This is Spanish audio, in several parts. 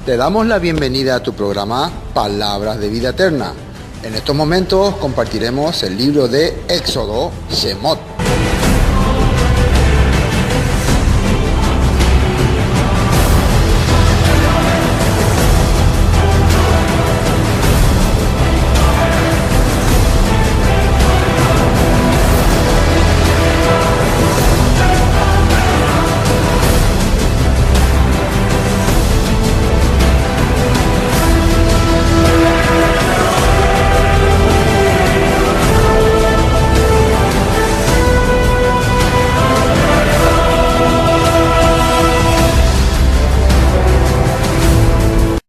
Te damos la bienvenida a tu programa Palabras de Vida Eterna. En estos momentos compartiremos el libro de Éxodo, Shemot.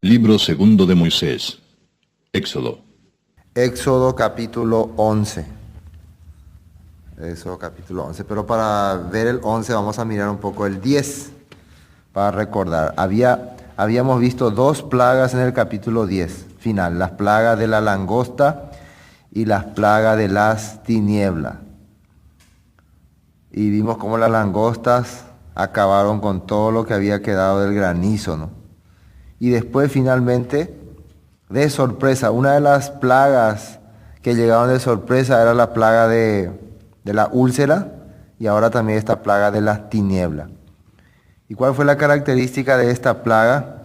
Libro segundo de Moisés. Éxodo. Éxodo capítulo 11. Éxodo capítulo 11. Pero para ver el 11 vamos a mirar un poco el 10. Para recordar. Habíamos visto dos plagas en el capítulo 10. Final. Las plagas de la langosta y las plagas de las tinieblas. Y vimos cómo las langostas acabaron con todo lo que había quedado del granizo, ¿no? Y después finalmente, de sorpresa, una de las plagas que llegaron de sorpresa era la plaga de la úlcera y ahora también esta plaga de las tinieblas. ¿Y cuál fue la característica de esta plaga?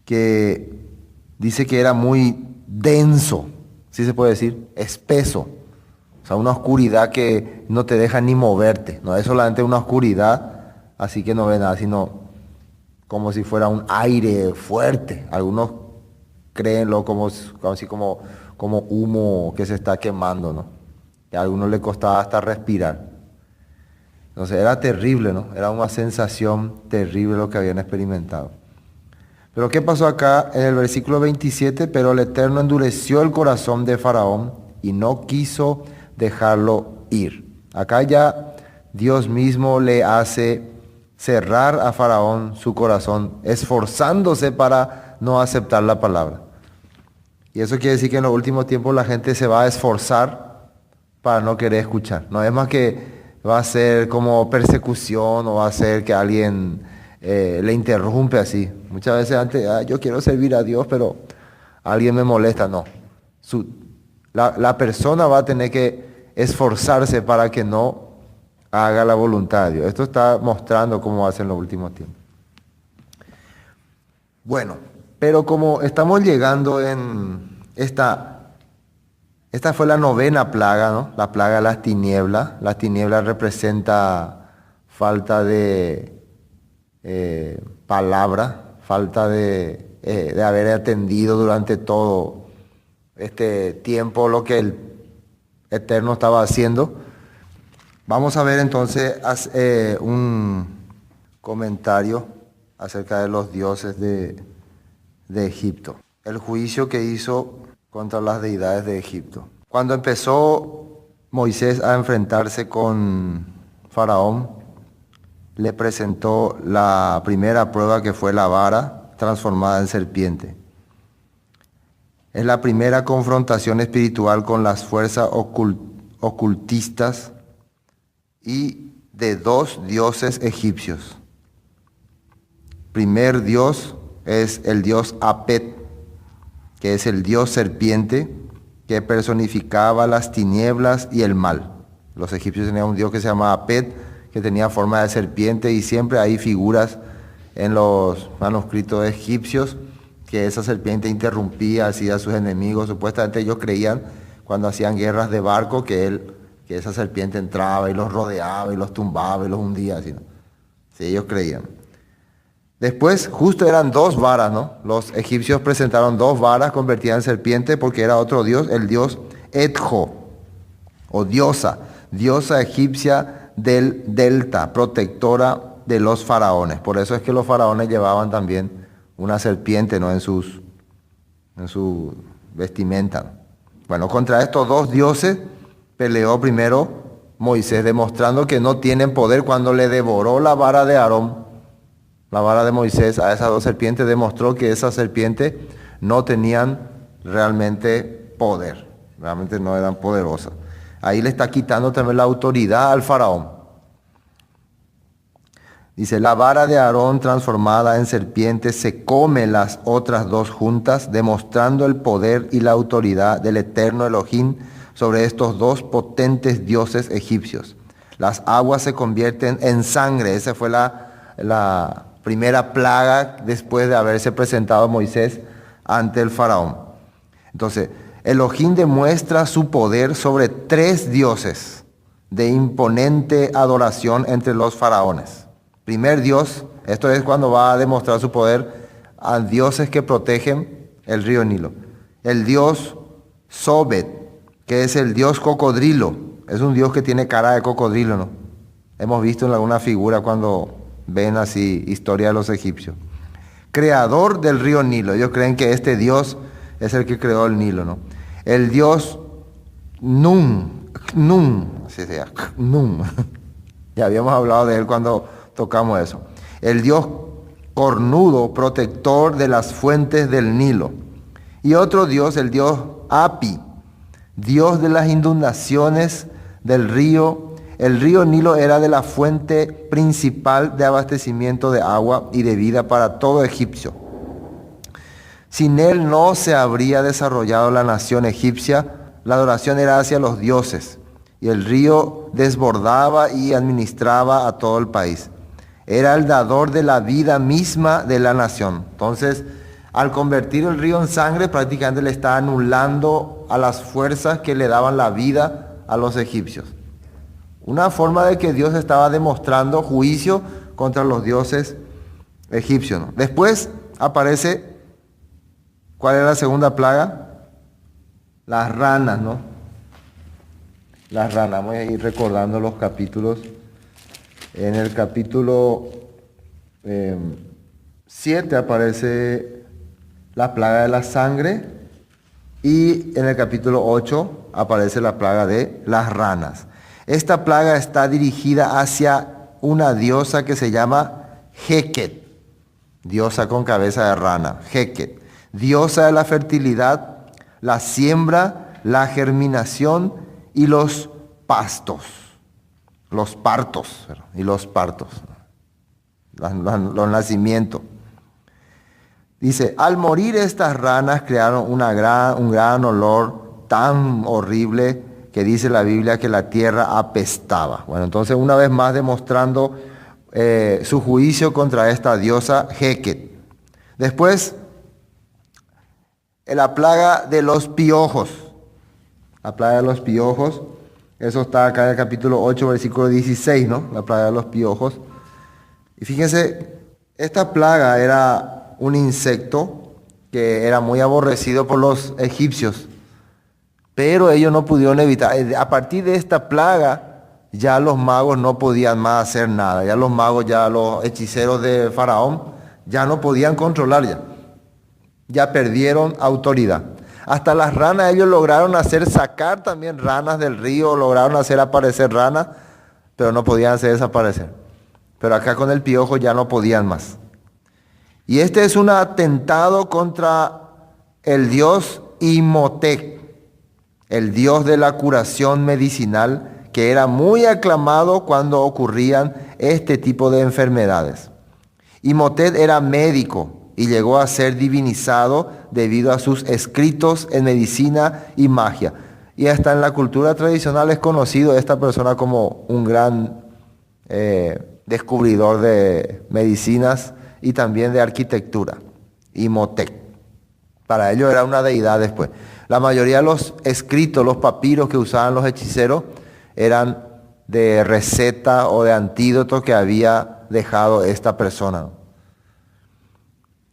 Que dice que era muy denso, ¿sí se puede decir? Espeso. O sea, una oscuridad que no te deja ni moverte. No es solamente una oscuridad, así que no ves nada, sino como si fuera un aire fuerte. Algunos créenlo como humo que se está quemando, ¿no? Y a algunos les costaba hasta respirar. Entonces era terrible, ¿no? Era una sensación terrible lo que habían experimentado. Pero ¿qué pasó acá en el versículo 27? Pero el Eterno endureció el corazón de Faraón y no quiso dejarlo ir. Acá ya Dios mismo le hace cerrar a Faraón su corazón, esforzándose para no aceptar la palabra. Y eso quiere decir que en los últimos tiempos la gente se va a esforzar para no querer escuchar. No es más que va a ser como persecución o va a ser que alguien le interrumpe así. Muchas veces antes, yo quiero servir a Dios, pero alguien me molesta. No. La persona va a tener que esforzarse para que no haga la voluntad de Dios. Esto está mostrando cómo va a ser en los últimos tiempos. Bueno, pero como estamos llegando en esta fue la novena plaga, ¿no? La plaga de las tinieblas. Las tinieblas representa falta de palabra, falta de haber atendido durante todo este tiempo lo que el Eterno estaba haciendo. Vamos a ver entonces un comentario acerca de los dioses de Egipto. El juicio que hizo contra las deidades de Egipto. Cuando empezó Moisés a enfrentarse con Faraón, le presentó la primera prueba que fue la vara transformada en serpiente. Es la primera confrontación espiritual con las fuerzas ocultistas y de dos dioses egipcios. Primer dios es el dios Apet, que es el dios serpiente que personificaba las tinieblas y el mal. Los egipcios tenían un dios que se llamaba Apet, que tenía forma de serpiente, y siempre hay figuras en los manuscritos egipcios que esa serpiente interrumpía así a sus enemigos. Supuestamente ellos creían, cuando hacían guerras de barco, que esa serpiente entraba y los rodeaba y los tumbaba y los hundía, así, ¿no? Sí, ellos creían. Después, justo eran dos varas, ¿no? Los egipcios presentaron dos varas convertidas en serpiente porque era otro dios, el dios Etjo, o diosa egipcia del delta, protectora de los faraones. Por eso es que los faraones llevaban también una serpiente, ¿no? en su vestimenta. Bueno, contra estos dos dioses peleó primero Moisés, demostrando que no tienen poder. Cuando le devoró la vara de Aarón, la vara de Moisés, a esas dos serpientes, demostró que esas serpientes no tenían realmente poder, realmente no eran poderosas. Ahí le está quitando también la autoridad al faraón. Dice, la vara de Aarón transformada en serpiente se come las otras dos juntas, demostrando el poder y la autoridad del eterno Elohim sobre estos dos potentes dioses egipcios. Las aguas se convierten en sangre. Esa fue la primera plaga después de haberse presentado Moisés ante el faraón. Entonces, Elohim demuestra su poder sobre tres dioses de imponente adoración entre los faraones. Primer Dios, esto es cuando va a demostrar su poder a dioses que protegen el río Nilo. El dios Sobet, que es el dios cocodrilo. Es un dios que tiene cara de cocodrilo, ¿no? Hemos visto en alguna figura cuando ven así historia de los egipcios. Creador del río Nilo. Ellos creen que este dios es el que creó el Nilo, ¿no? El dios Nun, así se llama, Nun. Ya habíamos hablado de él cuando tocamos eso. El dios cornudo, protector de las fuentes del Nilo. Y otro dios, el dios Api, dios de las inundaciones del río. El río Nilo era de la fuente principal de abastecimiento de agua y de vida para todo egipcio. Sin él no se habría desarrollado la nación egipcia. La adoración era hacia los dioses y el río desbordaba y administraba a todo el país. Era el dador de la vida misma de la nación. Entonces, al convertir el río en sangre, prácticamente le está anulando a las fuerzas que le daban la vida a los egipcios. Una forma de que Dios estaba demostrando juicio contra los dioses egipcios, ¿no? Después aparece, ¿cuál era la segunda plaga? Las ranas, ¿no? Las ranas. Vamos a ir recordando los capítulos. En el capítulo 7 aparece la plaga de la sangre y en el capítulo 8 aparece la plaga de las ranas. Esta plaga está dirigida hacia una diosa que se llama Heket, diosa con cabeza de rana, Heket, diosa de la fertilidad, la siembra, la germinación y los pastos. Los partos y los partos, los nacimientos. Dice, al morir estas ranas crearon un gran olor tan horrible que dice la Biblia que la tierra apestaba. Bueno, entonces una vez más demostrando su juicio contra esta diosa Heket. Después, la plaga de los piojos. La plaga de los piojos. Eso está acá en el capítulo 8, versículo 16, ¿no? La plaga de los piojos. Y fíjense, esta plaga era un insecto que era muy aborrecido por los egipcios. Pero ellos no pudieron evitar. A partir de esta plaga, ya los magos no podían más hacer nada. Ya los magos, ya los hechiceros de Faraón, ya no podían controlar ya. Ya perdieron autoridad. Hasta las ranas ellos lograron sacar también ranas del río, lograron hacer aparecer ranas, pero no podían hacer desaparecer. Pero acá con el piojo ya no podían más. Y este es un atentado contra el dios Imhotep, el dios de la curación medicinal, que era muy aclamado cuando ocurrían este tipo de enfermedades. Imhotep era médico y llegó a ser divinizado debido a sus escritos en medicina y magia. Y hasta en la cultura tradicional es conocido esta persona como un gran descubridor de medicinas y también de arquitectura, Imhotep. Para ellos era una deidad después. La mayoría de los escritos, los papiros que usaban los hechiceros, eran de receta o de antídoto que había dejado esta persona.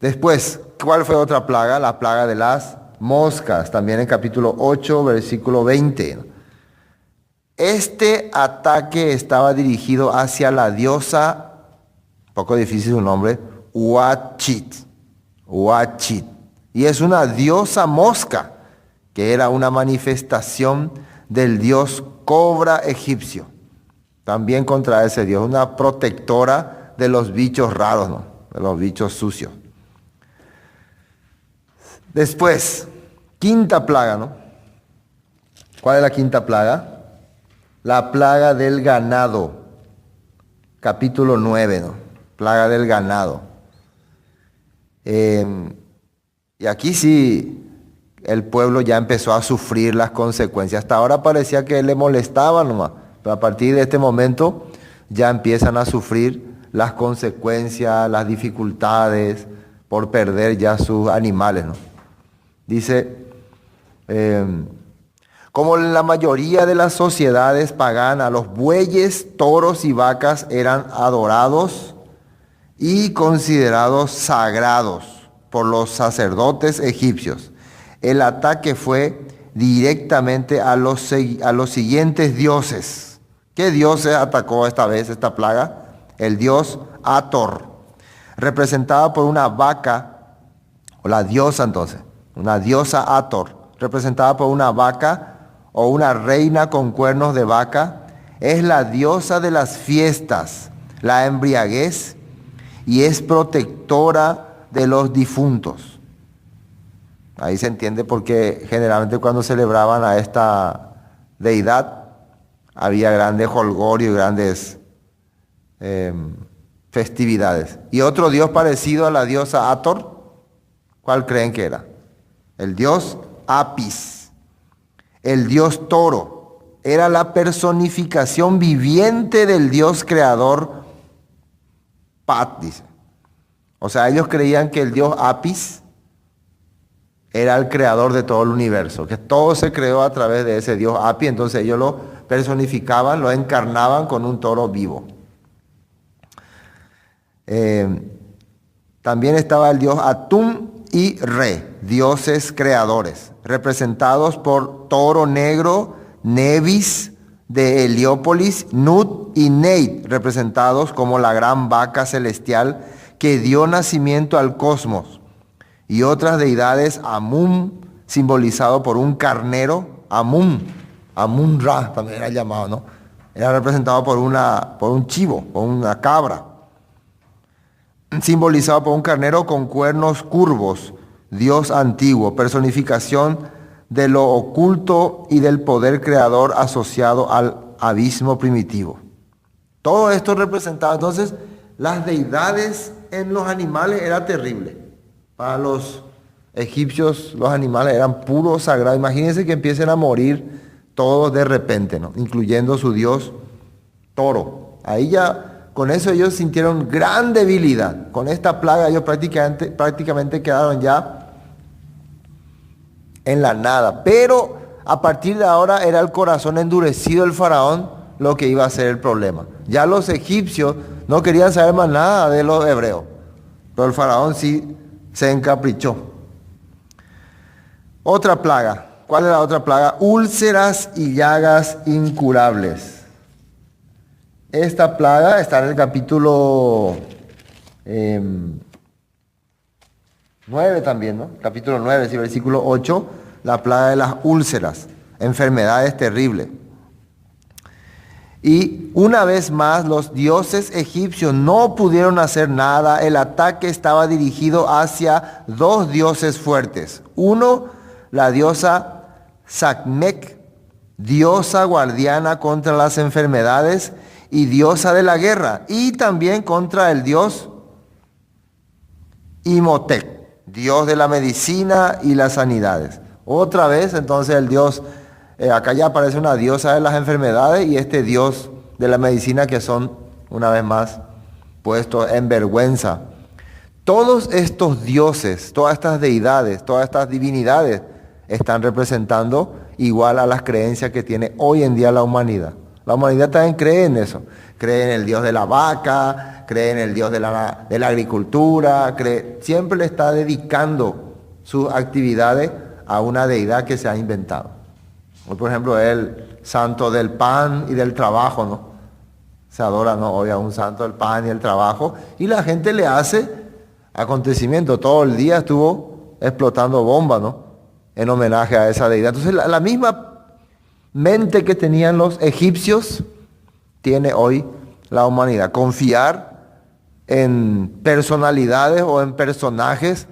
Después, ¿cuál fue otra plaga? La plaga de las moscas, también en capítulo 8, versículo 20. Este ataque estaba dirigido hacia la diosa, poco difícil su nombre, Huachit. Huachit. Y es una diosa mosca, que era una manifestación del dios cobra egipcio. También contra ese dios, una protectora de los bichos raros, ¿no? De los bichos sucios. Después, quinta plaga, ¿no? ¿Cuál es la quinta plaga? La plaga del ganado, capítulo 9, ¿no? plaga del ganado. Y aquí sí el pueblo ya empezó a sufrir las consecuencias. Hasta ahora parecía que le molestaba nomás, pero a partir de este momento ya empiezan a sufrir las consecuencias, las dificultades por perder ya sus animales, ¿no? Dice, como en la mayoría de las sociedades paganas, los bueyes, toros y vacas eran adorados y considerados sagrados por los sacerdotes egipcios. El ataque fue directamente a los siguientes dioses. ¿Qué dioses atacó esta vez esta plaga? El dios Hathor, representada por una vaca, o la diosa entonces, una diosa Hathor, representada por una vaca o una reina con cuernos de vaca, es la diosa de las fiestas, la embriaguez, y es protectora de los difuntos. Ahí se entiende por qué generalmente cuando celebraban a esta deidad había grandes jolgorio y grandes festividades. Y otro dios parecido a la diosa Hathor, ¿cuál creen que era? El dios Apis, el dios toro, era la personificación viviente del dios creador Pat, dice. O sea, ellos creían que el dios Apis era el creador de todo el universo, que todo se creó a través de ese dios Apis, entonces ellos lo personificaban, lo encarnaban con un toro vivo. También estaba el dios Atum y Re, dioses creadores, representados por toro negro, Nebis de Heliópolis, Nut y Neit, representados como la gran vaca celestial que dio nacimiento al cosmos, y otras deidades, Amun, simbolizado por un carnero, Amun-Ra también era llamado, ¿no? Era representado por un chivo, por una cabra, simbolizado por un carnero con cuernos curvos, dios antiguo, personificación de lo oculto y del poder creador asociado al abismo primitivo. Todo esto representaba entonces las deidades en los animales, era terrible. Para los egipcios los animales eran puros sagrados. Imagínense que empiecen a morir todos de repente, ¿no? Incluyendo su dios toro. Ahí ya, con eso ellos sintieron gran debilidad. Con esta plaga ellos prácticamente quedaron ya en la nada. Pero a partir de ahora era el corazón endurecido del faraón lo que iba a ser el problema. Ya los egipcios no querían saber más nada de los hebreos, pero el faraón sí se encaprichó. Otra plaga. ¿Cuál es la otra plaga? Úlceras y llagas incurables. Esta plaga está en el capítulo 9 también, ¿no? Capítulo 9, sí, versículo 8, la plaga de las úlceras, enfermedades terribles. Y una vez más los dioses egipcios no pudieron hacer nada. El ataque estaba dirigido hacia dos dioses fuertes. Uno, la diosa Sekhmet, diosa guardiana contra las enfermedades y diosa de la guerra. Y también contra el dios Imhotep, dios de la medicina y las sanidades. Otra vez entonces el dios... acá ya aparece una diosa de las enfermedades y este dios de la medicina, que son, una vez más, puestos en vergüenza. Todos estos dioses, todas estas deidades, todas estas divinidades están representando igual a las creencias que tiene hoy en día la humanidad. La humanidad también cree en eso. Cree en el dios de la vaca, cree en el dios de la agricultura, siempre le está dedicando sus actividades a una deidad que se ha inventado. Por ejemplo, el santo del pan y del trabajo, ¿no? Se adora, ¿no? Hoy a un santo del pan y el trabajo. Y la gente le hace acontecimiento. Todo el día estuvo explotando bombas, ¿no? En homenaje a esa deidad. Entonces, la misma mente que tenían los egipcios tiene hoy la humanidad. Confiar en personalidades o en personajes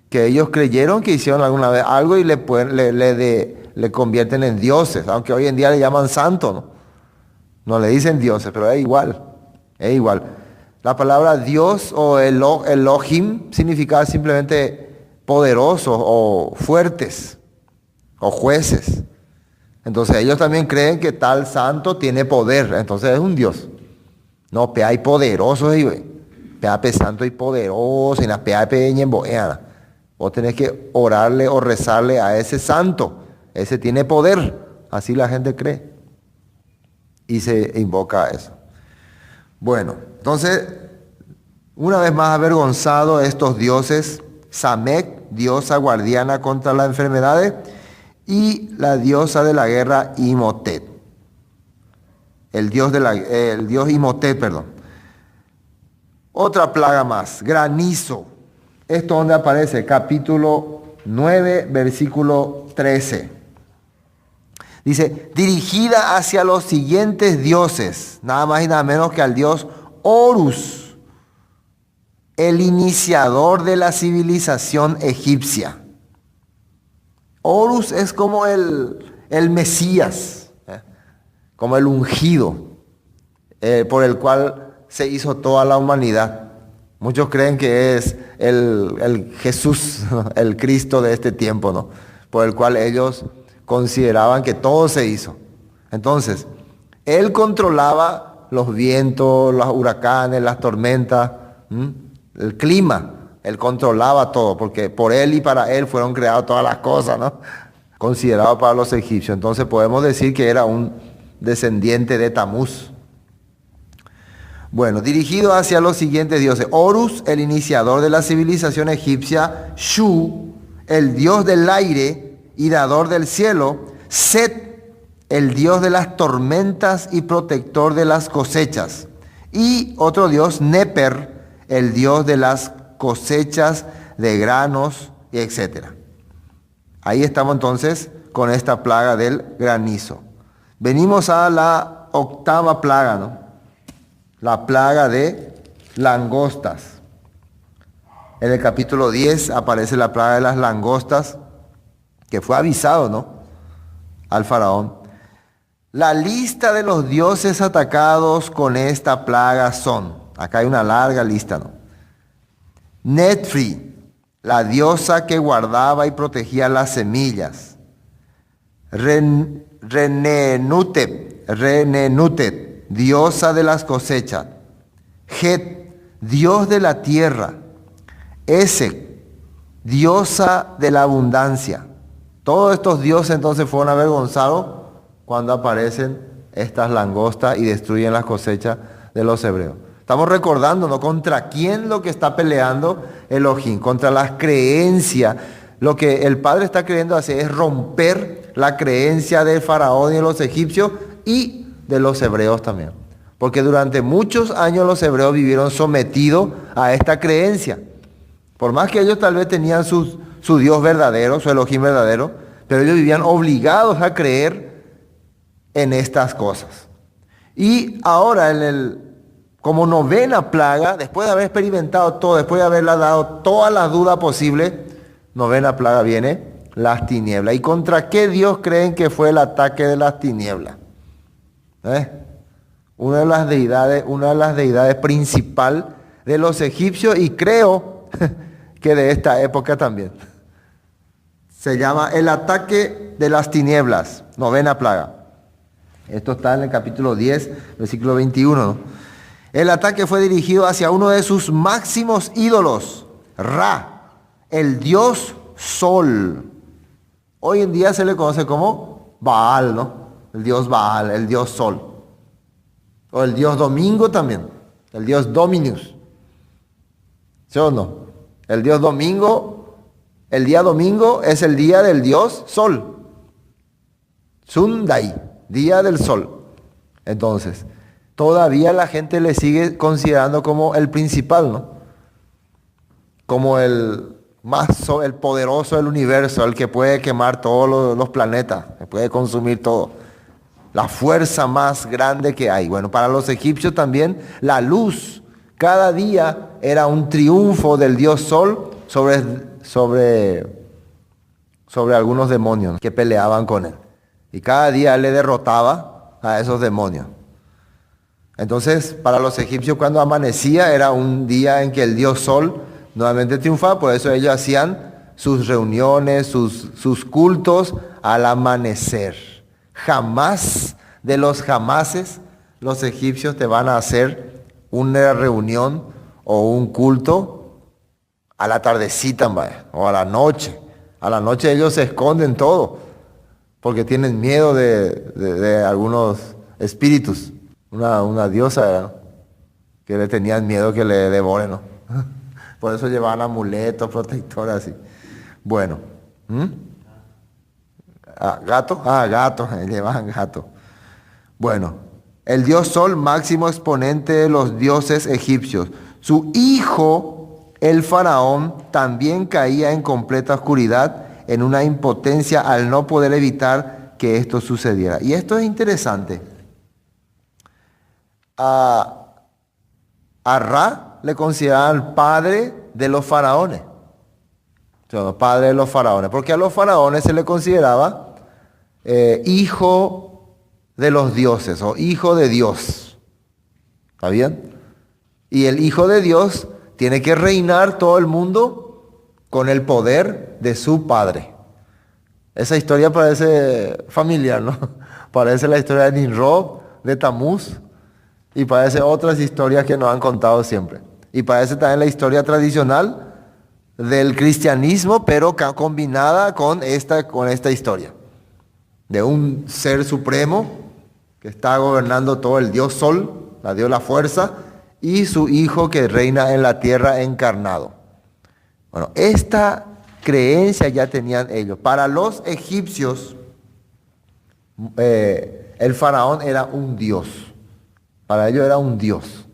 que ellos creyeron que hicieron alguna vez algo y le convierten en dioses, aunque hoy en día le llaman santos, ¿no? No le dicen dioses, pero es igual, es igual. La palabra Dios o Elohim significa simplemente poderosos o fuertes o jueces. Entonces ellos también creen que tal santo tiene poder, entonces es un Dios. No, pe hay poderosos, pe santo y poderoso, y la pe peña en boeana. Vos tenés que orarle o rezarle a ese santo, ese tiene poder, así la gente cree. Y se invoca a eso. Bueno, entonces, una vez más avergonzado estos dioses, Samek, diosa guardiana contra las enfermedades, y la diosa de la guerra, Imhotep. El dios Imhotep, perdón. Otra plaga más, granizo. Esto donde aparece, capítulo 9, versículo 13. Dice, dirigida hacia los siguientes dioses, nada más y nada menos que al dios Horus, el iniciador de la civilización egipcia. Horus es como el Mesías, como el ungido, por el cual se hizo toda la humanidad. Muchos creen que es el Jesús, el Cristo de este tiempo, ¿no? Por el cual ellos consideraban que todo se hizo. Entonces, él controlaba los vientos, los huracanes, las tormentas, el clima. Él controlaba todo, porque por él y para él fueron creadas todas las cosas, ¿no? Considerado para los egipcios. Entonces podemos decir que era un descendiente de Tamuz. Bueno, dirigido hacia los siguientes dioses. Horus, el iniciador de la civilización egipcia. Shu, el dios del aire y dador del cielo. Set, el dios de las tormentas y protector de las cosechas. Y otro dios, Neper, el dios de las cosechas de granos, etc. Ahí estamos entonces con esta plaga del granizo. Venimos a la octava plaga, ¿no? La plaga de langostas. En el capítulo 10 aparece la plaga de las langostas, que fue avisado, ¿no? Al faraón. La lista de los dioses atacados con esta plaga son, acá hay una larga lista, ¿no? Netfri, la diosa que guardaba y protegía las semillas. Renenutet, diosa de las cosechas. Het, dios de la tierra. Esek, diosa de la abundancia. Todos estos dioses entonces fueron avergonzados cuando aparecen estas langostas y destruyen las cosechas de los hebreos. Estamos recordando, ¿no? ¿Contra quién lo que está peleando Elohim? Contra las creencias. Lo que el Padre está queriendo hacer es romper la creencia del faraón y de los egipcios y de los hebreos también. Porque durante muchos años los hebreos vivieron sometidos a esta creencia. Por más que ellos tal vez tenían su Dios verdadero, su Elohim verdadero, pero ellos vivían obligados a creer en estas cosas. Y ahora como novena plaga, después de haber experimentado todo, después de haberle dado todas las dudas posibles, novena plaga viene las tinieblas. ¿Y contra qué Dios creen que fue el ataque de las tinieblas? Una de las deidades principal de los egipcios y creo que de esta época también. Se llama el ataque de las tinieblas, novena plaga. Esto está en el capítulo 10, versículo 21, ¿no? El ataque fue dirigido hacia uno de sus máximos ídolos, Ra, el dios Sol. Hoy en día se le conoce como Baal, ¿no? El dios Baal, el dios Sol. O el dios Domingo también, el dios Dominus. ¿Sí o no? El dios Domingo, el día domingo es el día del dios Sol. Sundai, día del sol. Entonces, todavía la gente le sigue considerando como el principal, ¿no? Como el poderoso del universo, el que puede quemar todos los planetas, que puede consumir todo. La fuerza más grande que hay. Bueno, para los egipcios también, la luz cada día era un triunfo del dios Sol sobre algunos demonios que peleaban con él. Y cada día él le derrotaba a esos demonios. Entonces, para los egipcios cuando amanecía era un día en que el dios Sol nuevamente triunfaba, por eso ellos hacían sus reuniones, sus cultos al amanecer. Jamás de los jamases los egipcios te van a hacer una reunión o un culto a la tardecita, o a la noche. A la noche ellos se esconden todo, porque tienen miedo de algunos espíritus. Una diosa, ¿no?, que le tenían miedo que le devoren, ¿no? Por eso llevaban amuletos, protectores, así. Bueno. ¿Gato? Gato, llevaban gato. Bueno, el dios Sol, máximo exponente de los dioses egipcios. Su hijo, el faraón, también caía en completa oscuridad, en una impotencia al no poder evitar que esto sucediera. Y esto es interesante. A Ra le consideraban padre de los faraones. O sea, padre de los faraones. Porque a los faraones se le consideraba hijo de los dioses o hijo de Dios. ¿Está bien? Y el hijo de Dios tiene que reinar todo el mundo con el poder de su padre. Esa historia parece familiar, ¿no? Parece la historia de Nimrod, de Tamuz. Y parece otras historias que nos han contado siempre. Y parece también la historia tradicional del cristianismo, pero combinada con esta historia. De un ser supremo que está gobernando todo, el dios Sol, la fuerza, y su hijo que reina en la tierra encarnado. Bueno, esta creencia ya tenían ellos. Para los egipcios, el faraón era un dios. Para ellos era un dios,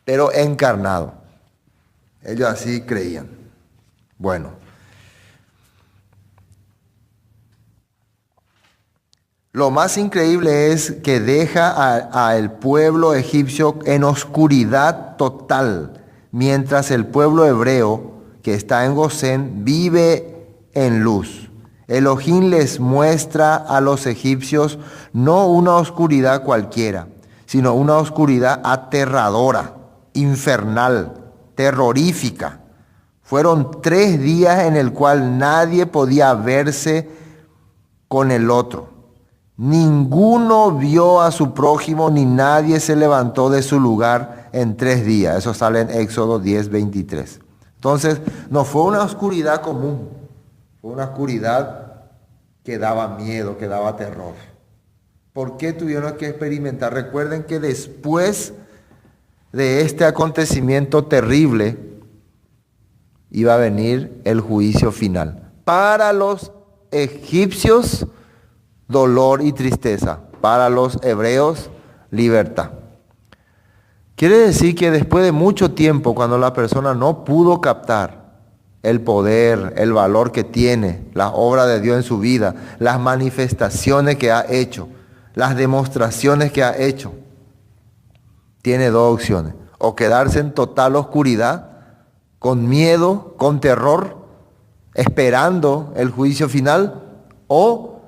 pero encarnado. Ellos así creían. Bueno. Lo más increíble es que deja al pueblo egipcio en oscuridad total, mientras el pueblo hebreo que está en Gosén vive en luz. Elohim les muestra a los egipcios no una oscuridad cualquiera, sino una oscuridad aterradora, infernal, terrorífica. Fueron 3 días en el cual nadie podía verse con el otro. Ninguno vio a su prójimo, ni nadie se levantó de su lugar en 3 días. Eso sale en Éxodo 10:23. Entonces, no fue una oscuridad común. Fue una oscuridad que daba miedo, que daba terror. ¿Por qué tuvieron que experimentar? Recuerden que después de este acontecimiento terrible iba a venir el juicio final. Para los egipcios, dolor y tristeza. Para los hebreos, libertad. Quiere decir que después de mucho tiempo, cuando la persona no pudo captar el poder, el valor que tiene, la obra de Dios en su vida, las manifestaciones que ha hecho, las demostraciones que ha hecho, tiene 2 opciones. O quedarse en total oscuridad, con miedo, con terror, esperando el juicio final, o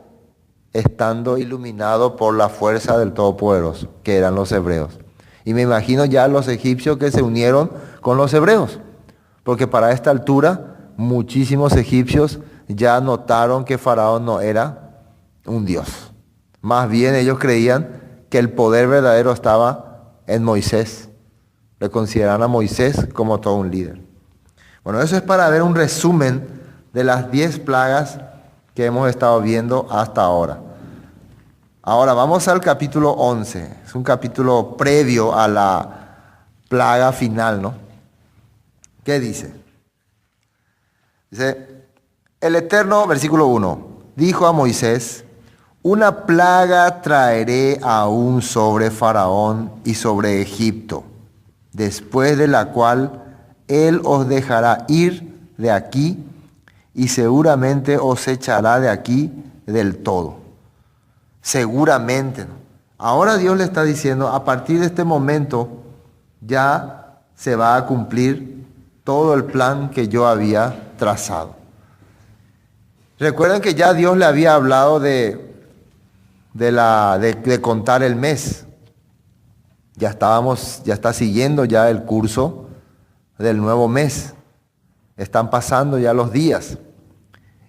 estando iluminado por la fuerza del Todopoderoso, que eran los hebreos. Y me imagino ya los egipcios que se unieron con los hebreos, porque para esta altura muchísimos egipcios ya notaron que Faraón no era un dios. Más bien ellos creían que el poder verdadero estaba en Moisés. Le consideran a Moisés como todo un líder. Bueno, eso es para ver un resumen de las 10 plagas que hemos estado viendo hasta ahora. Ahora vamos al capítulo 11. Es un capítulo previo a la plaga final, ¿no? ¿Qué dice? Dice, el Eterno, versículo 1, dijo a Moisés, una plaga traeré aún sobre Faraón y sobre Egipto, después de la cual él os dejará ir de aquí y seguramente os echará de aquí del todo. Seguramente. Ahora Dios le está diciendo, a partir de este momento ya se va a cumplir todo el plan que yo había trazado. Recuerden que ya Dios le había hablado de contar el mes. Ya está siguiendo ya el curso del nuevo mes. Están pasando ya los días.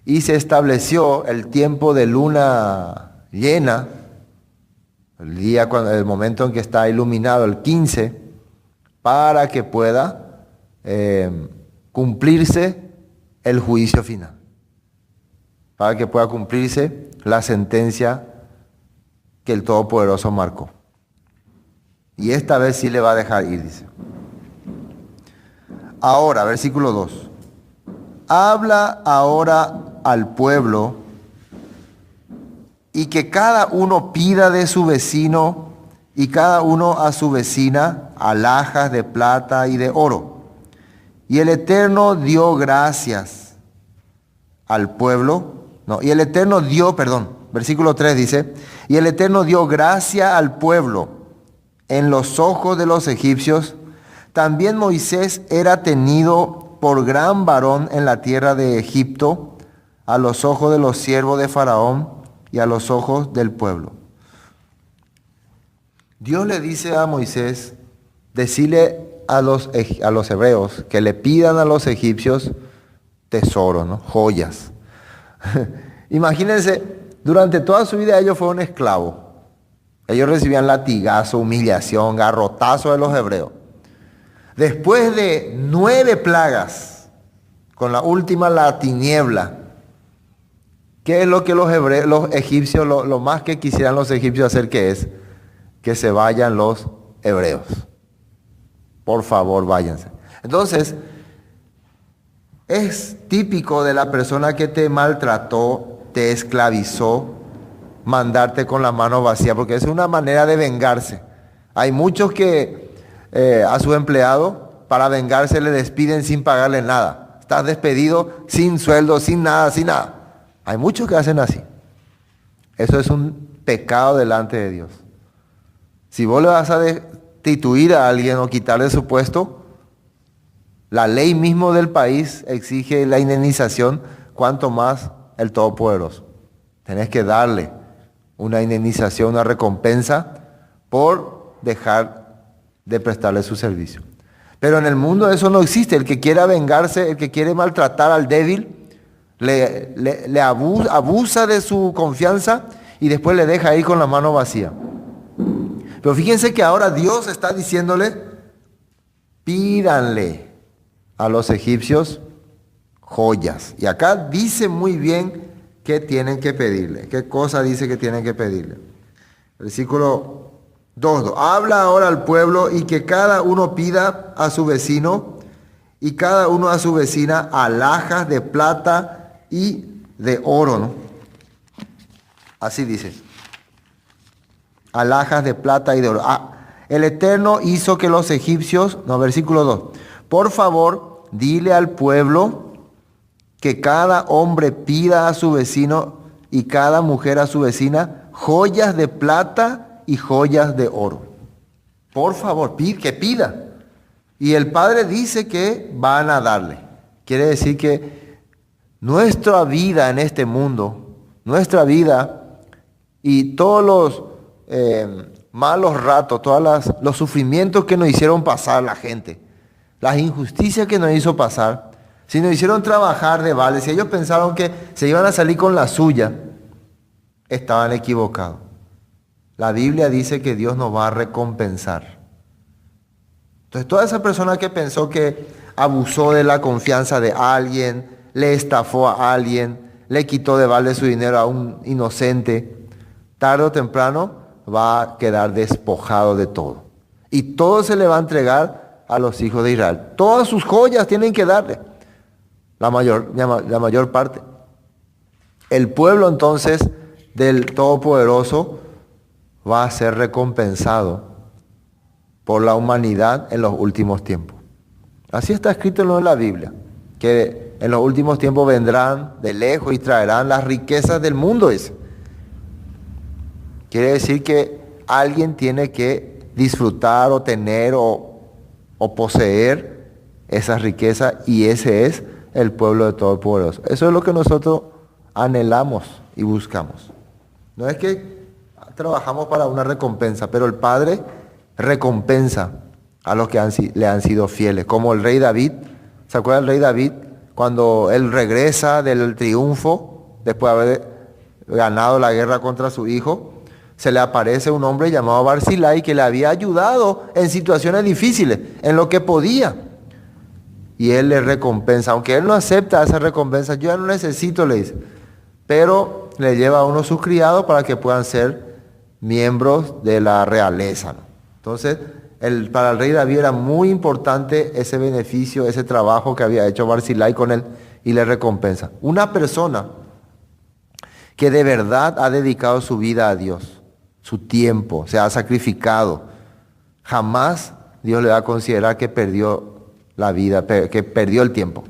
Y se estableció el tiempo de luna llena, el momento en que está iluminado, el 15, para que pueda cumplirse el juicio final. Para que pueda cumplirse la sentencia que el Todopoderoso marcó. Y esta vez sí le va a dejar ir, dice. Ahora, versículo 2. Habla ahora al pueblo y que cada uno pida de su vecino y cada uno a su vecina alhajas de plata y de oro. Y el Eterno dio gracias al pueblo. Versículo 3 dice, y el Eterno dio gracia al pueblo en los ojos de los egipcios. También Moisés era tenido por gran varón en la tierra de Egipto, a los ojos de los siervos de Faraón y a los ojos del pueblo. Dios le dice a Moisés, decirle a los hebreos que le pidan a los egipcios tesoros, ¿no? Joyas. Imagínense, durante toda su vida ellos fueron esclavos. Ellos recibían latigazo, humillación, garrotazo de los hebreos. Después de 9 plagas, con la última la tiniebla, ¿qué es lo que los egipcios, lo más que quisieran los egipcios hacer que es? Que se vayan los hebreos. Por favor, váyanse. Entonces, es típico de la persona que te maltrató, te esclavizó, mandarte con la mano vacía, porque es una manera de vengarse. Hay muchos que a su empleado, para vengarse, le despiden sin pagarle nada. Estás despedido sin sueldo, sin nada, sin nada. Hay muchos que hacen así. Eso es un pecado delante de Dios. Si vos le vas a destituir a alguien o quitarle su puesto, la ley mismo del país exige la indemnización, cuanto más el Todopoderoso. Tenés que darle una indemnización, una recompensa por dejar de prestarle su servicio. Pero en el mundo eso no existe. El que quiera vengarse, el que quiere maltratar al débil, le abusa de su confianza y después le deja ir con la mano vacía. Pero fíjense que ahora Dios está diciéndole, pídanle a los egipcios joyas. Y acá dice muy bien qué tienen que pedirle. ¿Qué cosa dice que tienen que pedirle? Versículo 2. Habla ahora al pueblo y que cada uno pida a su vecino y cada uno a su vecina alhajas de plata y de oro, ¿no? Así dice. Alhajas de plata y de oro. El Eterno hizo que los egipcios, versículo 2. Por favor, dile al pueblo que cada hombre pida a su vecino y cada mujer a su vecina joyas de plata y joyas de oro. Por favor, que pida. Y el Padre dice que van a darle. Quiere decir que nuestra vida en este mundo, nuestra vida y todos los malos ratos, todos los sufrimientos que nos hicieron pasar la gente, las injusticias que nos hizo pasar, si nos hicieron trabajar de vale, si ellos pensaron que se iban a salir con la suya, estaban equivocados. La Biblia dice que Dios nos va a recompensar. Entonces, toda esa persona que pensó que abusó de la confianza de alguien, le estafó a alguien, le quitó de balde su dinero a un inocente, tarde o temprano va a quedar despojado de todo. Y todo se le va a entregar a los hijos de Israel. Todas sus joyas tienen que darle. La mayor parte. El pueblo entonces del Todopoderoso va a ser recompensado por la humanidad en los últimos tiempos. Así está escrito en la Biblia, que en los últimos tiempos vendrán de lejos y traerán las riquezas del mundo ese. Quiere decir que alguien tiene que disfrutar o tener o poseer esas riquezas, y ese es el pueblo de Todopoderoso. Eso es lo que nosotros anhelamos y buscamos. No es que trabajamos para una recompensa, pero el Padre recompensa a los que le han sido fieles. Como el rey David, ¿se acuerda el rey David? Cuando él regresa del triunfo, después de haber ganado la guerra contra su hijo, se le aparece un hombre llamado Barzilai que le había ayudado en situaciones difíciles, en lo que podía. Y él le recompensa, aunque él no acepta esa recompensa, yo ya no necesito, le dice, pero le lleva a uno de sus criados para que puedan ser miembros de la realeza, ¿no? Entonces, para el rey David era muy importante ese beneficio, ese trabajo que había hecho Barzilai con él y le recompensa. Una persona que de verdad ha dedicado su vida a Dios, su tiempo, se ha sacrificado, jamás Dios le va a considerar que perdió la vida, que perdió el tiempo.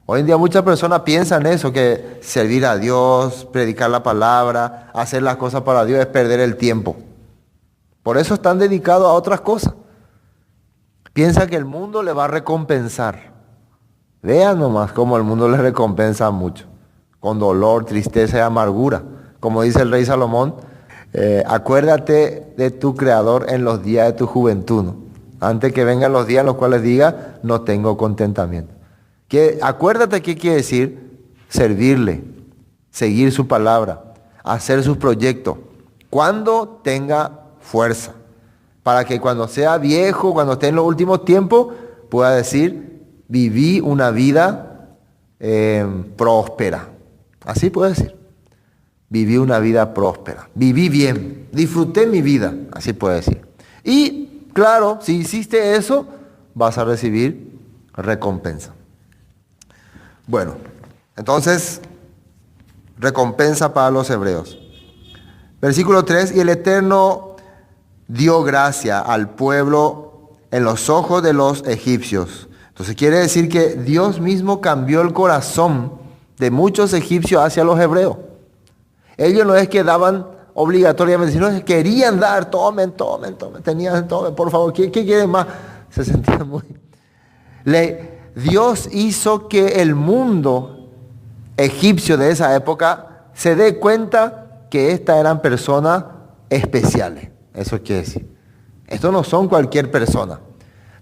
Hoy en día muchas personas piensan eso, que servir a Dios, predicar la palabra, hacer las cosas para Dios es perder el tiempo. Por eso están dedicados a otras cosas. Piensan que el mundo le va a recompensar. Vean nomás cómo el mundo le recompensa mucho, con dolor, tristeza y amargura. Como dice el rey Salomón, acuérdate de tu Creador en los días de tu juventud, ¿no? Antes que vengan los días en los cuales diga, no tengo contentamiento. Acuérdate qué quiere decir servirle, seguir su palabra, hacer sus proyectos, cuando tenga fuerza, para que cuando sea viejo, cuando esté en los últimos tiempos, pueda decir, viví una vida próspera. Así puede decir. Viví una vida próspera, viví bien, disfruté mi vida, así puede decir. Y claro, si hiciste eso, vas a recibir recompensa. Bueno, entonces, recompensa para los hebreos. Versículo 3, y el Eterno dio gracia al pueblo en los ojos de los egipcios. Entonces quiere decir que Dios mismo cambió el corazón de muchos egipcios hacia los hebreos. Ellos no es que daban obligatoriamente, sino que querían dar, tomen, tenían, tomen, por favor, ¿qué quieren más? Se sentían muy... Dios hizo que el mundo egipcio de esa época se dé cuenta que estas eran personas especiales. Eso quiere decir. Estos no son cualquier persona.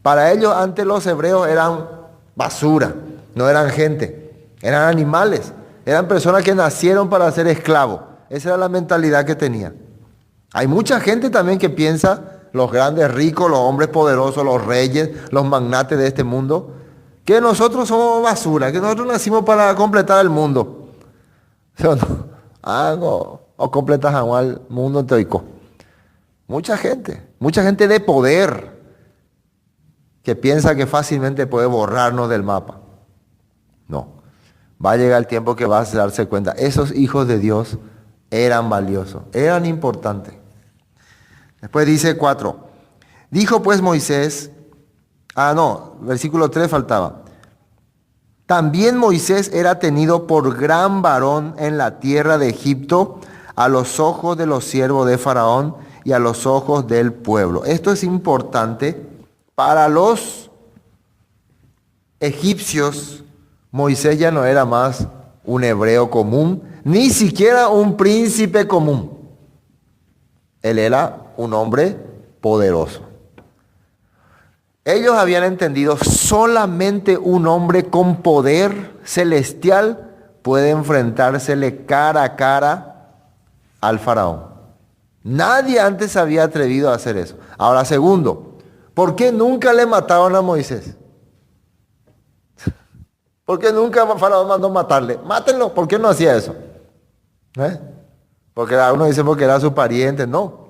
Para ellos antes los hebreos eran basura, no eran gente, eran animales. Eran personas que nacieron para ser esclavos. Esa era la mentalidad que tenían. Hay mucha gente también que piensa, los grandes ricos, los hombres poderosos, los reyes, los magnates de este mundo, que nosotros somos basura, que nosotros nacimos para completar el mundo. ¿Sí o no? O completas el mundo teoico. Mucha gente de poder que piensa que fácilmente puede borrarnos del mapa. No. Va a llegar el tiempo que vas a darse cuenta. Esos hijos de Dios eran valiosos, eran importantes. Después dice 4. Dijo pues Moisés, versículo 3 faltaba. También Moisés era tenido por gran varón en la tierra de Egipto a los ojos de los siervos de Faraón y a los ojos del pueblo. Esto es importante para los egipcios. Moisés ya no era más un hebreo común, ni siquiera un príncipe común. Él era un hombre poderoso. Ellos habían entendido, solamente un hombre con poder celestial puede enfrentársele cara a cara al faraón. Nadie antes había atrevido a hacer eso. Ahora, segundo, ¿por qué nunca le mataron a Moisés? ¿Por qué nunca Faraón mandó matarle? Mátenlo. ¿Por qué no hacía eso? Porque uno dice porque era su pariente. No.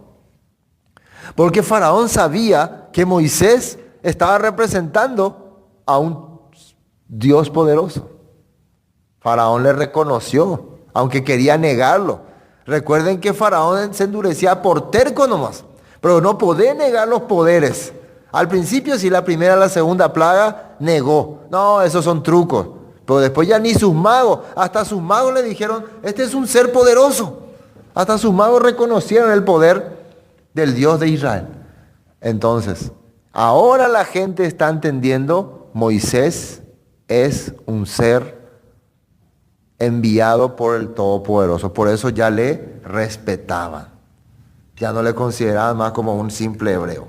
Porque Faraón sabía que Moisés estaba representando a un Dios poderoso. Faraón le reconoció, aunque quería negarlo. Recuerden que Faraón se endurecía por terco nomás, pero no podía negar los poderes. Al principio sí, la primera, la segunda plaga, negó. No, esos son trucos. Pero después ya ni sus magos, hasta sus magos le dijeron, este es un ser poderoso. Hasta sus magos reconocieron el poder del Dios de Israel. Entonces, ahora la gente está entendiendo, Moisés es un ser enviado por el Todopoderoso. Por eso ya le respetaban. Ya no le consideraban más como un simple hebreo.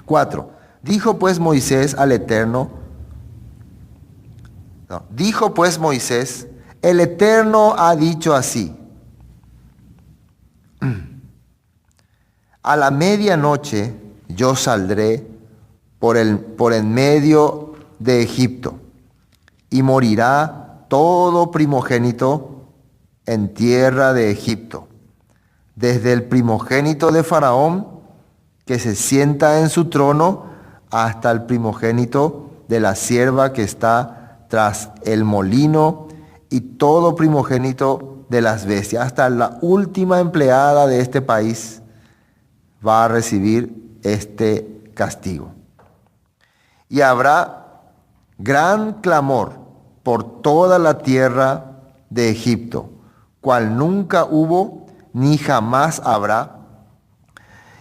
4. Dijo pues Moisés, el Eterno ha dicho así: a la medianoche yo saldré por en medio de Egipto, y morirá todo primogénito en tierra de Egipto, desde el primogénito de Faraón, que se sienta en su trono, hasta el primogénito de la sierva que está tras el molino, y todo primogénito de las bestias, hasta la última empleada de este país va a recibir este castigo. Y habrá gran clamor por toda la tierra de Egipto, cual nunca hubo ni jamás habrá.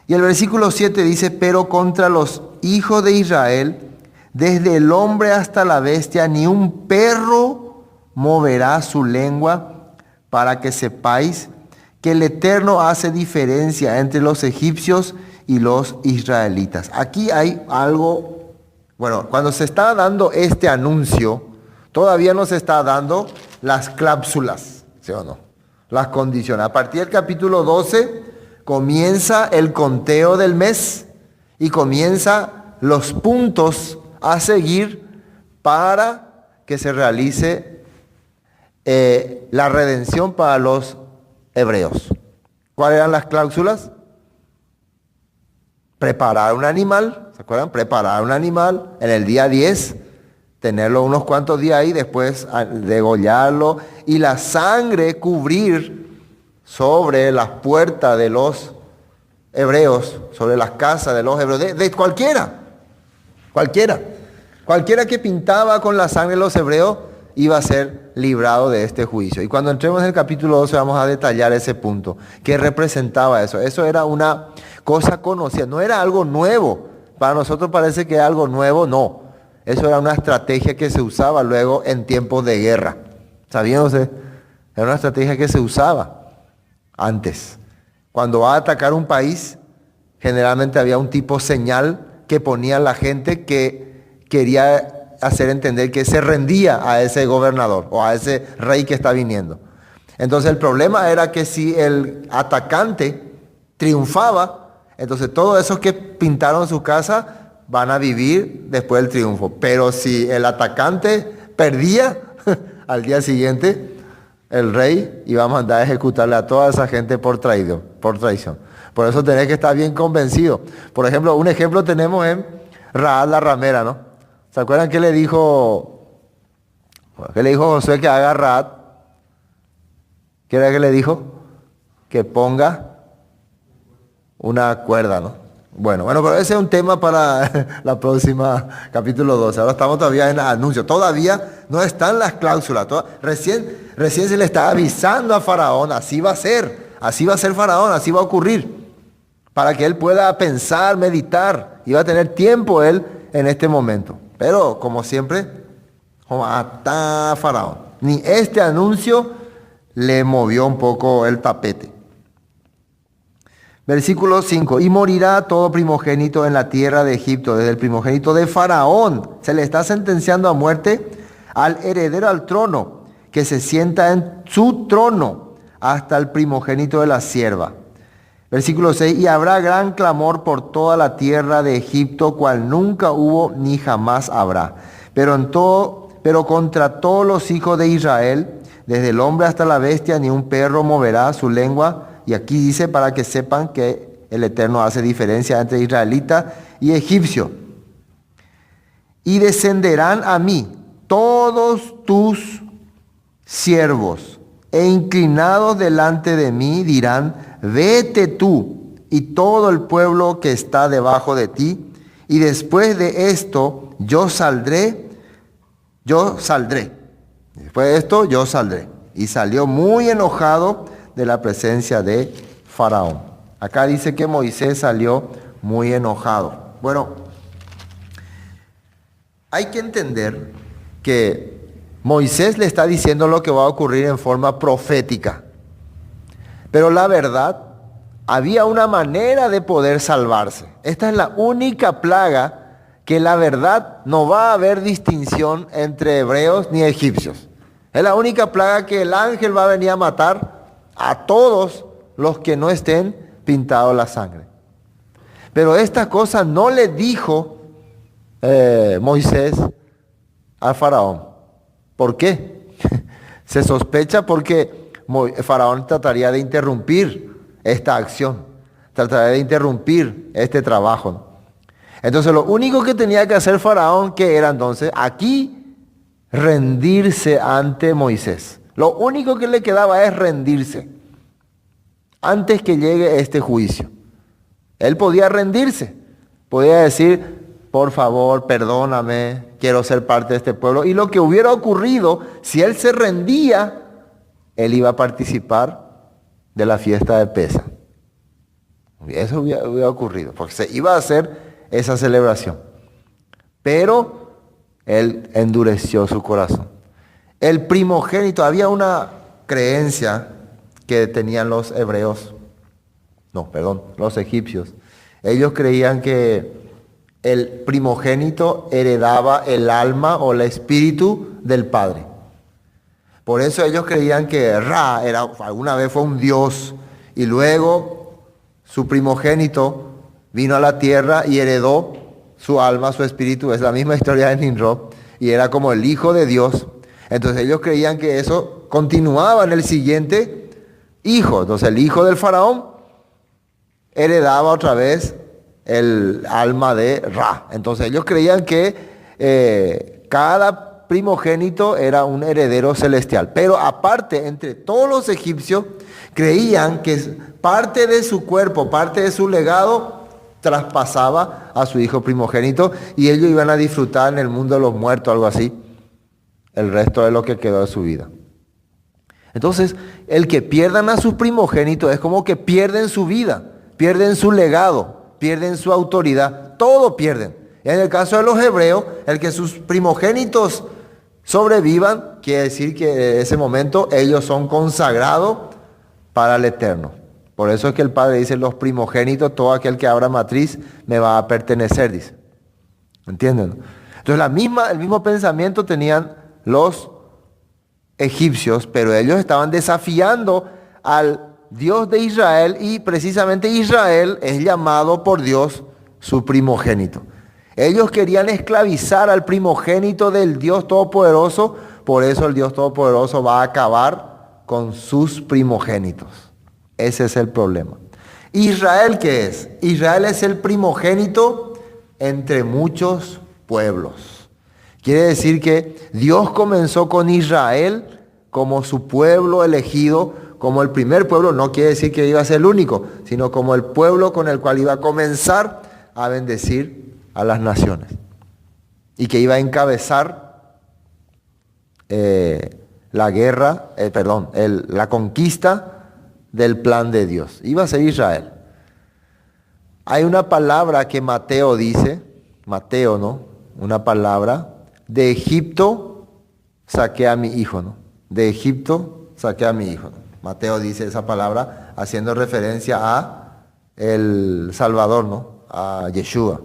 Y el versículo 7 dice: pero contra los hijos de Israel, desde el hombre hasta la bestia, ni un perro moverá su lengua, para que sepáis que el Eterno hace diferencia entre los egipcios y los israelitas. Aquí hay algo, bueno, cuando se está dando este anuncio, todavía no se está dando las cláusulas, ¿sí o no? Las condiciones. A partir del capítulo 12 comienza el conteo del mes y comienza los puntos a seguir para que se realice la redención para los hebreos. ¿Cuáles eran las cláusulas? Preparar un animal, ¿se acuerdan? Preparar un animal en el día 10, tenerlo unos cuantos días ahí, después degollarlo, y la sangre cubrir sobre las puertas de los hebreos, sobre las casas de los hebreos, de cualquiera que pintaba con la sangre de los hebreos iba a ser librado de este juicio. Y cuando entremos en el capítulo 12 vamos a detallar ese punto. ¿Qué representaba eso? Eso era una cosa conocida, no era algo nuevo. Para nosotros parece que es algo nuevo, no. Eso era una estrategia que se usaba luego en tiempos de guerra. ¿Sabían ustedes? Era una estrategia que se usaba antes. Cuando va a atacar un país, generalmente había un tipo señal que ponía la gente que quería hacer entender que se rendía a ese gobernador o a ese rey que está viniendo. Entonces el problema era que si el atacante triunfaba, entonces todos esos que pintaron su casa van a vivir después del triunfo. Pero si el atacante perdía, al día siguiente el rey iba a mandar a ejecutarle a toda esa gente por traición. Por eso tenés que estar bien convencido. Por ejemplo, un ejemplo tenemos en Rahab la ramera, ¿no? ¿Se acuerdan qué le dijo Josué que haga Rahab? ¿Qué era que le dijo? Que ponga una cuerda, ¿no? Bueno, pero ese es un tema para la próxima capítulo 12. Ahora estamos todavía en el anuncio. Todavía no están las cláusulas. Recién se le está avisando a Faraón, así va a ser Faraón, así va a ocurrir. Para que él pueda pensar, meditar, y va a tener tiempo él en este momento. Pero, como siempre, hasta Faraón. Ni este anuncio le movió un poco el tapete. Versículo 5. Y morirá todo primogénito en la tierra de Egipto, desde el primogénito de Faraón. Se le está sentenciando a muerte al heredero al trono, que se sienta en su trono, hasta el primogénito de la sierva. Versículo 6, y habrá gran clamor por toda la tierra de Egipto, cual nunca hubo ni jamás habrá. Pero contra todos los hijos de Israel, desde el hombre hasta la bestia, ni un perro moverá su lengua. Y aquí dice, para que sepan que el Eterno hace diferencia entre israelita y egipcio. Y descenderán a mí todos tus siervos, e inclinados delante de mí dirán: vete tú y todo el pueblo que está debajo de ti, y después de esto yo saldré. Después de esto yo saldré. Y salió muy enojado de la presencia de Faraón. Acá dice que Moisés salió muy enojado. Bueno, hay que entender que Moisés le está diciendo lo que va a ocurrir en forma profética. Pero la verdad había una manera de poder salvarse. Esta es la única plaga que la verdad no va a haber distinción entre hebreos ni egipcios. Es la única plaga que el ángel va a venir a matar a todos los que no estén pintados la sangre. Pero esta cosa no le dijo Moisés al faraón. ¿Por qué? Se sospecha porque Faraón trataría de interrumpir esta acción, trataría de interrumpir este trabajo, ¿no? Entonces lo único que tenía que hacer Faraón, que era entonces aquí rendirse ante Moisés. Lo único que le quedaba es rendirse antes que llegue este juicio. Él podía rendirse, podía decir, por favor, perdóname, quiero ser parte de este pueblo. Y lo que hubiera ocurrido, si él se rendía, él iba a participar de la fiesta de Pesa. Eso hubiera ocurrido, porque se iba a hacer esa celebración. Pero él endureció su corazón. El primogénito, había una creencia que tenían los egipcios. Ellos creían que el primogénito heredaba el alma o el espíritu del padre. Por eso ellos creían que Ra alguna vez fue un dios y luego su primogénito vino a la tierra y heredó su alma, su espíritu. Es la misma historia de Nimrod y era como el hijo de Dios. Entonces ellos creían que eso continuaba en el siguiente hijo. Entonces el hijo del faraón heredaba otra vez el alma de Ra. Entonces ellos creían que cada primogénito era un heredero celestial. Pero aparte, entre todos los egipcios, creían que parte de su cuerpo, parte de su legado, traspasaba a su hijo primogénito y ellos iban a disfrutar en el mundo de los muertos, algo así, el resto de lo que quedó de su vida. Entonces, el que pierdan a sus primogénitos es como que pierden su vida, pierden su legado, pierden su autoridad, todo pierden. En el caso de los hebreos, el que sus primogénitos sobrevivan, quiere decir que en ese momento ellos son consagrados para el eterno. Por eso es que el Padre dice, los primogénitos, todo aquel que abra matriz me va a pertenecer, dice. ¿Entienden? Entonces el mismo pensamiento tenían los egipcios, pero ellos estaban desafiando al Dios de Israel y precisamente Israel es llamado por Dios su primogénito. Ellos querían esclavizar al primogénito del Dios Todopoderoso, por eso el Dios Todopoderoso va a acabar con sus primogénitos. Ese es el problema. ¿Israel qué es? Israel es el primogénito entre muchos pueblos. Quiere decir que Dios comenzó con Israel como su pueblo elegido, como el primer pueblo. No quiere decir que iba a ser el único, sino como el pueblo con el cual iba a comenzar a bendecir a las naciones. Y que iba a encabezar la conquista del plan de Dios. Iba a ser Israel. Hay una palabra que Mateo dice, Mateo, ¿no? Una palabra, de Egipto saqué a mi hijo, ¿no? De Egipto saqué a mi hijo, ¿no? Mateo dice esa palabra haciendo referencia a el Salvador, ¿no? A Yeshua.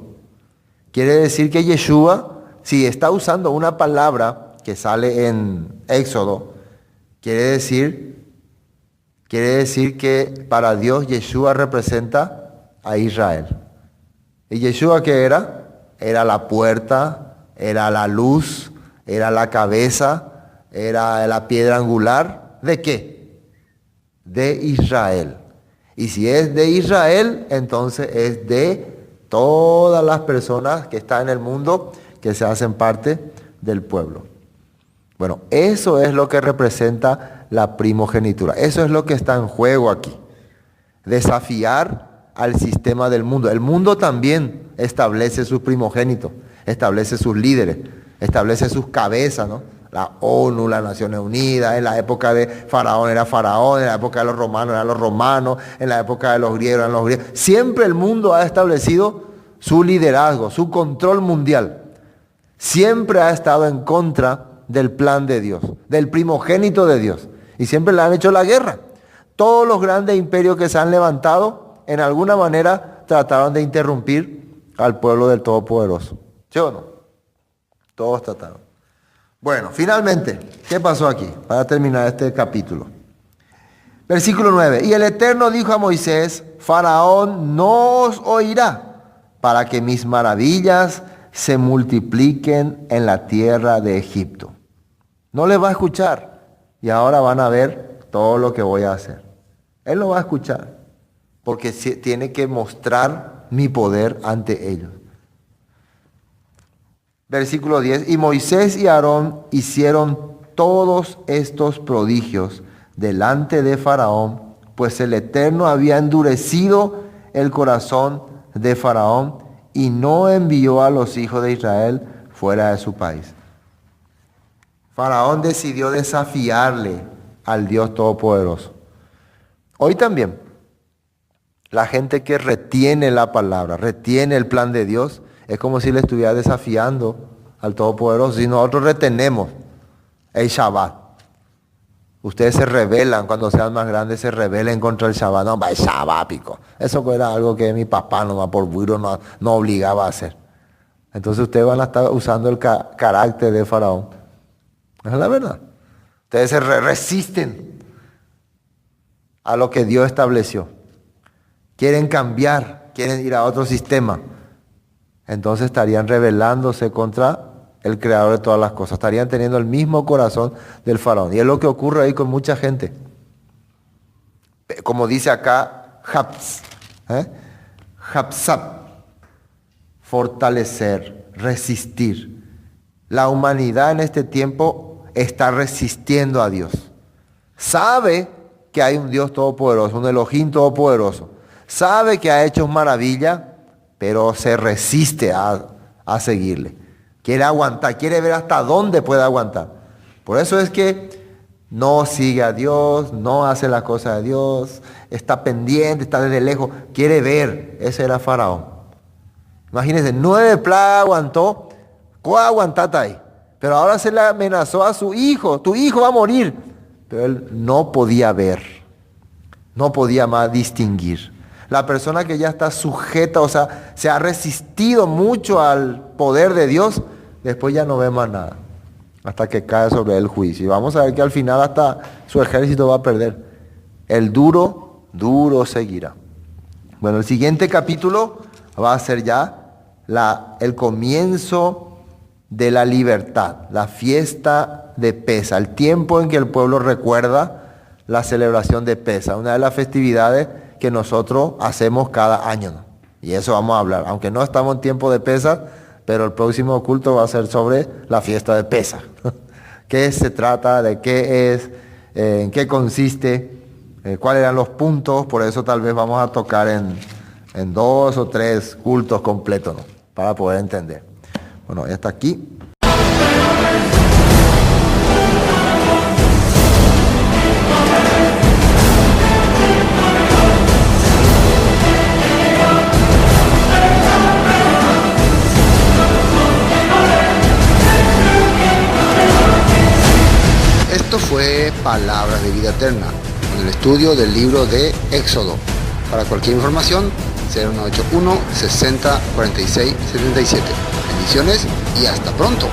Quiere decir que Yeshua, si está usando una palabra que sale en Éxodo, quiere decir que para Dios Yeshua representa a Israel. ¿Y Yeshua qué era? Era la puerta, era la luz, era la cabeza, era la piedra angular. ¿De qué? De Israel. Y si es de Israel, entonces es de todas las personas que están en el mundo que se hacen parte del pueblo. Bueno, eso es lo que representa la primogenitura. Eso es lo que está en juego aquí. Desafiar al sistema del mundo. El mundo también establece sus primogénitos, establece sus líderes, establece sus cabezas, ¿no? La ONU, las Naciones Unidas, en la época de Faraón era Faraón, en la época de los romanos eran los romanos, en la época de los griegos eran los griegos. Siempre el mundo ha establecido su liderazgo, su control mundial. Siempre ha estado en contra del plan de Dios, del primogénito de Dios. Y siempre le han hecho la guerra. Todos los grandes imperios que se han levantado en alguna manera trataron de interrumpir al pueblo del Todopoderoso. ¿Sí o no? Todos trataron. Bueno, finalmente, ¿qué pasó aquí? Para terminar este capítulo. Versículo 9. Y el Eterno dijo a Moisés: Faraón no os oirá, para que mis maravillas se multipliquen en la tierra de Egipto. No les va a escuchar. Y ahora van a ver todo lo que voy a hacer. Él no va a escuchar, porque tiene que mostrar mi poder ante ellos. Versículo 10. Y Moisés y Aarón hicieron todos estos prodigios delante de Faraón, pues el Eterno había endurecido el corazón de Faraón y no envió a los hijos de Israel fuera de su país. Faraón decidió desafiarle al Dios Todopoderoso. Hoy también, la gente que retiene la palabra, retiene el plan de Dios, es como si le estuviera desafiando al Todopoderoso. Si nosotros retenemos el Shabbat, ustedes se rebelan, cuando sean más grandes se rebelen contra el Shabbat. No, va el Shabbat, pico. Eso era algo que mi papá nomás por burro no obligaba a hacer. Entonces ustedes van a estar usando el carácter de Faraón. Esa es la verdad. Ustedes se resisten a lo que Dios estableció. Quieren cambiar, quieren ir a otro sistema. Entonces estarían rebelándose contra el creador de todas las cosas. Estarían teniendo el mismo corazón del Faraón. Y es lo que ocurre ahí con mucha gente. Como dice acá, Hapsab, fortalecer, resistir. La humanidad en este tiempo está resistiendo a Dios. Sabe que hay un Dios todopoderoso, un Elohim todopoderoso. Sabe que ha hecho maravillas, pero se resiste a seguirle. Quiere aguantar, quiere ver hasta dónde puede aguantar. Por eso es que no sigue a Dios, no hace las cosas de Dios, está pendiente, está desde lejos, quiere ver. Ese era Faraón. Imagínense, 9 plagas aguantó, ¿cuál aguantaste ahí? Pero ahora se le amenazó a su hijo, tu hijo va a morir. Pero él no podía ver, no podía más distinguir. La persona que ya está sujeta, o sea, se ha resistido mucho al poder de Dios, después ya no ve más nada, hasta que cae sobre él el juicio. Y vamos a ver que al final hasta su ejército va a perder. El duro, duro seguirá. Bueno, el siguiente capítulo va a ser ya el comienzo de la libertad, la fiesta de Pesa, el tiempo en que el pueblo recuerda la celebración de Pesa, una de las festividades que nosotros hacemos cada año, ¿no? Y eso vamos a hablar, aunque no estamos en tiempo de Pesa, pero el próximo culto va a ser sobre la fiesta de Pesa. ¿Qué se trata? ¿De qué es? ¿En qué consiste? ¿Cuáles eran los puntos? Por eso tal vez vamos a tocar en 2 o 3 cultos completos, ¿no? Para poder entender. Bueno, ya está aquí. Esto fue Palabras de Vida Eterna, con el estudio del libro de Éxodo. Para cualquier información, 0181 60 46 77. Bendiciones y hasta pronto.